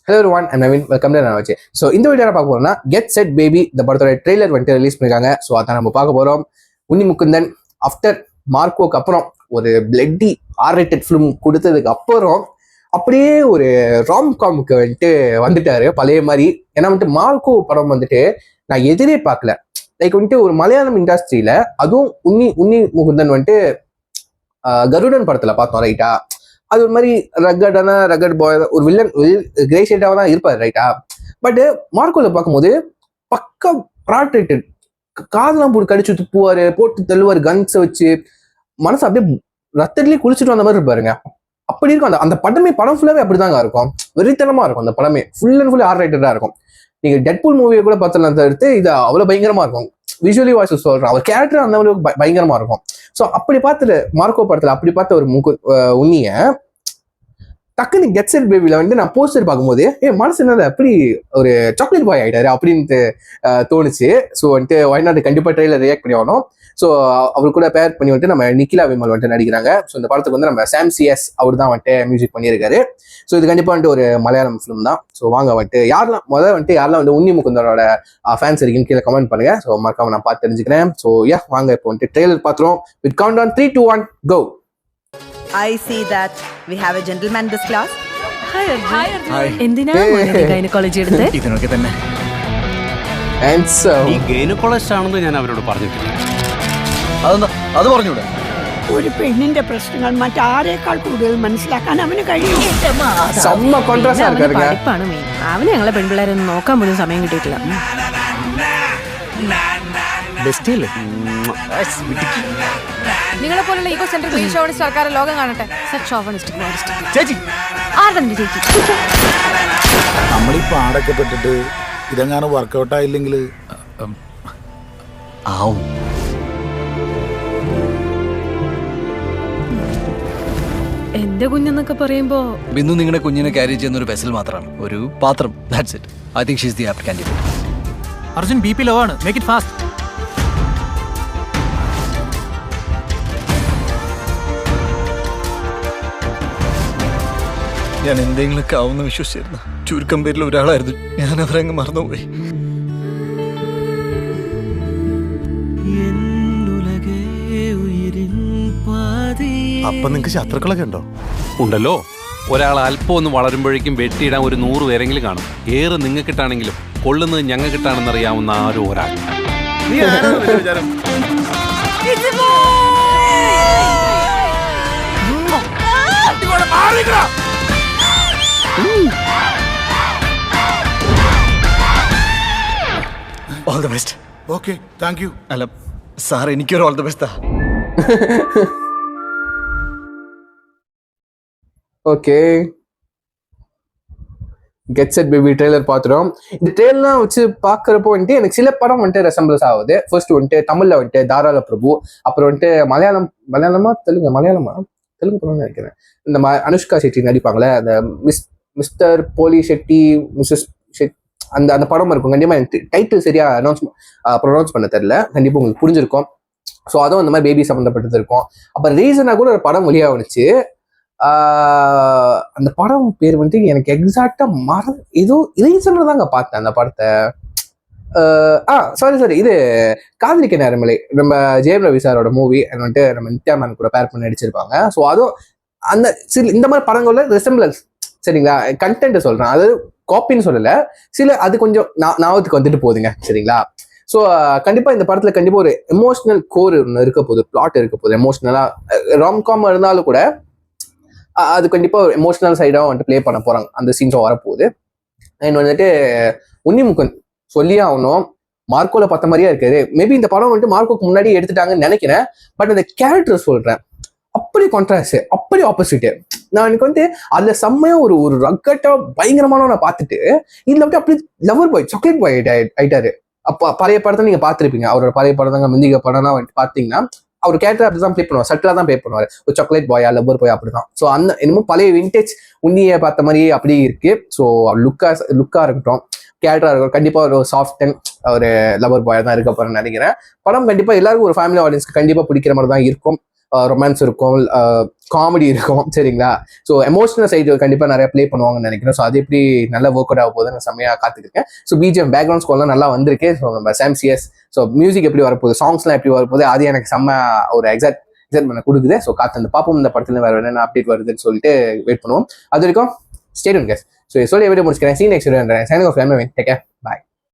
Hello everyone, I'm Naveen. Welcome to Navache. So இந்த video பார்க்க போறோம்னா கெட் செட் பேபி இந்த படத்தோட ட்ரெய்லர் வந்துட்டு ரிலீஸ் பண்ணிருக்காங்க. ஸோ அதான் நம்ம பார்க்க போறோம். உன்னி முகுந்தன் ஆஃப்டர் மார்க்கோக்கு அப்புறம் ஒரு பிளட்டி R-rated ஃபிலிம் கொடுத்ததுக்கு அப்புறம் அப்படியே ஒரு ராம்காமுக்கு வந்துட்டாரு பழைய மாதிரி. ஏன்னா மார்க்கோ படம் நான் எதிரே பார்க்கல. லைக் ஒரு மலையாளம் இண்டஸ்ட்ரியில அதுவும் உன்னி முகுந்தன் கருடன் படத்துல பார்த்தோம் ரைட்டா. அது ஒரு மாதிரி ரகட் பாய், ஒரு வில்லன் கிரே ஷேடாக தான் இருப்பார் ரைட்டா. பட் மார்க்கோல பார்க்கும்போது பக்கா ப்ராட்ரேட்டட், காதெல்லாம் போட்டு கடிச்சு துப்புவாரு, போட்டு தள்ளுவார் கன்ஸை வச்சு, மனசு அப்படியே ரத்தத்திலேயே குளிச்சுட்டு வந்த மாதிரி இருப்பாருங்க. அப்படி இருக்கும் அந்த படம் ஃபுல்லாவே அப்படிதாங்க இருக்கும். வெறித்தனமா இருக்கும் அந்த படமே. ஃபுல் அண்ட் ஃபுல் R-rated இருக்கும். நீங்க டெட்பூல் மூவியை கூட பார்த்தலாம் தவிர்த்து இது அவ்வளவு பயங்கரமா இருக்கும். விஷுவலி வாய்ஸ் சொல்றேன், அவர் கேரக்டர் அந்த அளவுக்கு பயங்கரமா இருக்கும். ஸோ அப்படி பார்த்துட்டு மார்க்கோ படத்துல அப்படி பார்த்த ஒரு உன்னிய டக்குன்னு கெட் செட் பேபில நான் போஸ்டர் பார்க்கும்போது மனசு என்ன அப்படி ஒரு சாக்லேட் பாய் ஆயிட்டாரு அப்படின்னு தோணுச்சு. ஸோ வயநாடு கண்டிப்பா ட்ரெயிலர் ரியாக்ட் பண்ணி ஆகணும். ஸோ அவர் கூட பேர் பண்ணி நம்ம நிக்கிலா விமல் நடிக்கிறாங்க. ஸோ இந்த படத்துக்கு நம்ம சாம் CS அவர் தான் மியூசிக் பண்ணியிருக்காரு. ஸோ இது கண்டிப்பா ஒரு மலையாளம் ஃபிலிம் தான். ஸோ வாங்க யாரெல்லாம் யாரெல்லாம் உன்னி முகுந்தனோட ஃபேன்ஸ் இருக்குன்னு கீழே கமெண்ட் பண்ணுங்க. ஸோ மறக்காம நான் பார்த்து தெரிஞ்சுக்கிறேன். ஸோ வாங்க இப்போ ட்ரெய்லர் பார்த்துருவோம். With count on 3, 2, 1 go. I see that we have a gentleman this class. Hi Arjun. Hi. എന്തിനാ ഗൈനക്കോളജി എടുത്തേ? ഇതിനൊക്കെ തന്നെ. And so ഈ ഗൈനക്കോളജിസ്റ്റ് ആണെന്ന് ഞാൻ അവരോട് പറഞ്ഞിട്ടില്ല. അതെന്താ അത് പറഞ്ഞൂടെ? ഒരു പെണ്ണിന്റെ പ്രശ്നങ്ങൾ മറ്റാരേക്കാൾ കൂടുതൽ മനസ്സിലാക്കാൻ അവന് കഴിയും. செம்ம கான்ட்ராஸ்டா இருக்காருங்க. പഠിപ്പാണ് മെയിൻ. അവന് ഞങ്ങളെ പെൺപിള്ളേരെ ഒന്നും നോക്കാൻ പോലും സമയം കിട്ടിയിട്ടില്ല. ബെസ്റ്റ് അല്ലേ? നിങ്ങളെ പോലുള്ള ഈഗോ സെൻട്രിക് ലീ ഷോണിസ്റ്റ് ആൾക്കാരെ ലോകം കാണട്ടെ. Such chauvinistic modistic. ചേച്ചി ആർദ്ദന്റെ ചേച്ചി നമ്മൾ ഈ പാടൊക്കെ പെട്ടിട്ട് ഇതെങ്ങാനും വർക്കൗട്ട് ആയില്ലെങ്കിൽ ആവും. എന്റെ കുഞ്ഞെന്നൊക്കെ പറയുമ്പോ ബിന്ദു നിങ്ങളുടെ കുഞ്ഞിനെ ക്യാരി ചെയ്യുന്ന ഒരു വെസൽ മാത്രമാണ്, ഒരു പാത്രം. That's it. I think she is the apt candidate. Arjun BP low ആണ്. Make it fast. ഞാൻ എന്തെങ്കിലുമൊക്കെ ആവുമെന്ന് വിശ്വസിച്ചിരുന്നു. ചുരുക്കം പേരിൽ ഒരാളായിരുന്നു ഞാൻ. അവരങ്ങ് മറന്നുപോയി. അപ്പൊ നിങ്ങക്ക് ശത്രുക്കളൊക്കെ ഉണ്ടോ? ഉണ്ടല്ലോ. ഒരാൾ അല്പം ഒന്ന് വളരുമ്പോഴേക്കും വെട്ടിയിടാൻ ഒരു 100 പേരെങ്കിലും കാണും. ഏറെ നിങ്ങൾക്കിട്ടാണെങ്കിലും കൊള്ളുന്നത് ഞങ്ങൾക്കിട്ടാണെന്ന് അറിയാവുന്ന ആരോ ഒരാൾ. All the best. Okay, thank you. അല്ല സാർ, എനിക്കൊരു ഓൾ ദ ബെസ്റ്റാ. Okay, get set baby trailer பார்த்துரும். இந்த ட்ரெய்லர்லாம் வச்சு பார்க்குறப்போ எனக்கு சில படம் ரெசம்பிள்ஸ் ஆகுது. ஃபர்ஸ்ட் தமிழ்ல தாராள பிரபு, அப்புறம் மலையாளமா தெலுங்கு படம்னு நினைக்கிறேன். இந்த அனுஷ்கா ஷெட்டி நடிப்பாங்களே, அந்த மிஸ்டர் போலி ஷெட்டி, மிஸ்ஸஸ் ஷெட்டி, அந்த படம் இருக்கும். கண்டிப்பா எனக்கு டைட்டில் சரியா ப்ரொனவுன்ஸ் பண்ண தெரியல. கண்டிப்பா உங்களுக்கு புரிஞ்சிருக்கும். ஸோ அதுவும் அந்த மாதிரி பேபி சம்மந்தப்பட்டது இருக்கும். அப்புறம் ரீசனா கூட ஒரு படம் வெளியாகுச்சு. அந்த படம் பேர் எனக்கு எக்ஸாக்டா ஏதோ ரீசன்ல தாங்க பார்த்தேன் அந்த படத்தை. சாரி இது காதலிக்க நேரமில்லை, நம்ம ஜெயம் ரவி சாரோட மூவி. நம்ம நித்யா மேன் கூட பேர் பண்ணி நடிச்சிருப்பாங்க. ஸோ அதுவும் அந்த இந்த மாதிரி படங்கள்ல ரெசம்பிளன்ஸ், சரிங்களா? கண்டென்ட் சொல்றேன், அது காப்பின்னு சொல்லல, சில அது கொஞ்சம் ஞாபகத்துக்கு வந்துட்டு போகுதுங்க, சரிங்களா? ஸோ கண்டிப்பா இந்த படத்துல கண்டிப்பா ஒரு எமோஷனல் கோர் ஒன்று இருக்க போகுது, பிளாட் இருக்க போகுது. எமோஷனலா ராம்காம் இருந்தாலும் கூட அது கண்டிப்பா ஒரு எமோஷனல் சைடா பிளே பண்ண போறாங்க. அந்த சீன்ஸும் வரப்போகுது. அண்ட் உன்னி முகுந்த் சொல்லியே ஆகணும், மார்க்கோல பார்த்த மாதிரியா இருக்காரு. மேபி இந்த படம் மார்க்கோக்கு முன்னாடி எடுத்துட்டாங்கன்னு நினைக்கிறேன். பட் அந்த கேரக்டர் சொல்றேன், அப்படி கான்ட்ராஸ்ட், அப்படி ஆப்போசிட். நான் எனக்கு அதுல செம்மையா ஒரு ரக்கட்டா பயங்கரமான நான் பார்த்துட்டு இதுல அப்படி லவர் பாய், சாக்லேட் பாய் ஆயிட்டாரு. அப்ப பழைய படத்தை நீங்க பார்த்துருப்பீங்க. அவரோட பழைய படம் தாங்க முந்திக படம்லாம் பாத்தீங்கன்னா அவர் கேரக்டர் அப்படிதான் ப்ளே பண்ணுவார், சட்டிலா தான் ப்ளே பண்ணுவார். ஒரு சாக்லேட் பாயா, லவர் பாய் அப்படிதான். ஸோ அந்த என்னமோ பழைய விண்டேஜ் உன்னியை பார்த்த மாதிரியே அப்படி இருக்கு. ஸோ லுக்கா இருக்கட்டும், கேரக்டரா இருக்கும், கண்டிப்பா ஒரு சாஃப்ட் அண்ட் ஒரு லவர் பாயா தான் இருக்க போறேன்னு நினைக்கிறேன். படம் கண்டிப்பா எல்லாருக்கும் ஒரு ஃபேமிலி ஆடியன்ஸ்க்கு கண்டிப்பா பிடிக்கிற மாதிரி தான் இருக்கும். ரொமான்ஸ் இருக்கும், காமெடி இருக்கும், சரிங்களா? ஸோ எமோஷனல் சைடு கண்டிப்பாக நிறைய ப்ளே பண்ணுவாங்கன்னு நினைக்கிறேன். ஸோ அது எப்படி நல்லா ஒர்க் அவுட் ஆக போகுது நான் செம்மையாக காத்துக்கிருக்கேன். ஸோ பிஜிஎம் பேக்ரவுண்ட் ஸ்கோர்லாம் நல்லா வந்திருக்கு. ஸோ நம்ம சாம் சிஎஸ், ஸோ மியூசிக் எப்படி வரப்போகுது, சாங்ஸ்லாம் எப்படி வரப்போகுது, அது எனக்கு செம்ம ஒரு எக்ஸைட்மெண்ட் கொடுக்குது. ஸோ காத்து அந்த பார்ப்போம் இந்த படத்துல வேறு என்னென்ன அப்டேட் வருதுன்னு சொல்லிட்டு வெயிட் பண்ணுவோம். அது வரைக்கும் ஸ்டே டியூன் கைஸ். ஸோ சொல்லி வீடியோ முடிச்சுக்கிறேன். See next video. Signing off. Take care. பாய்.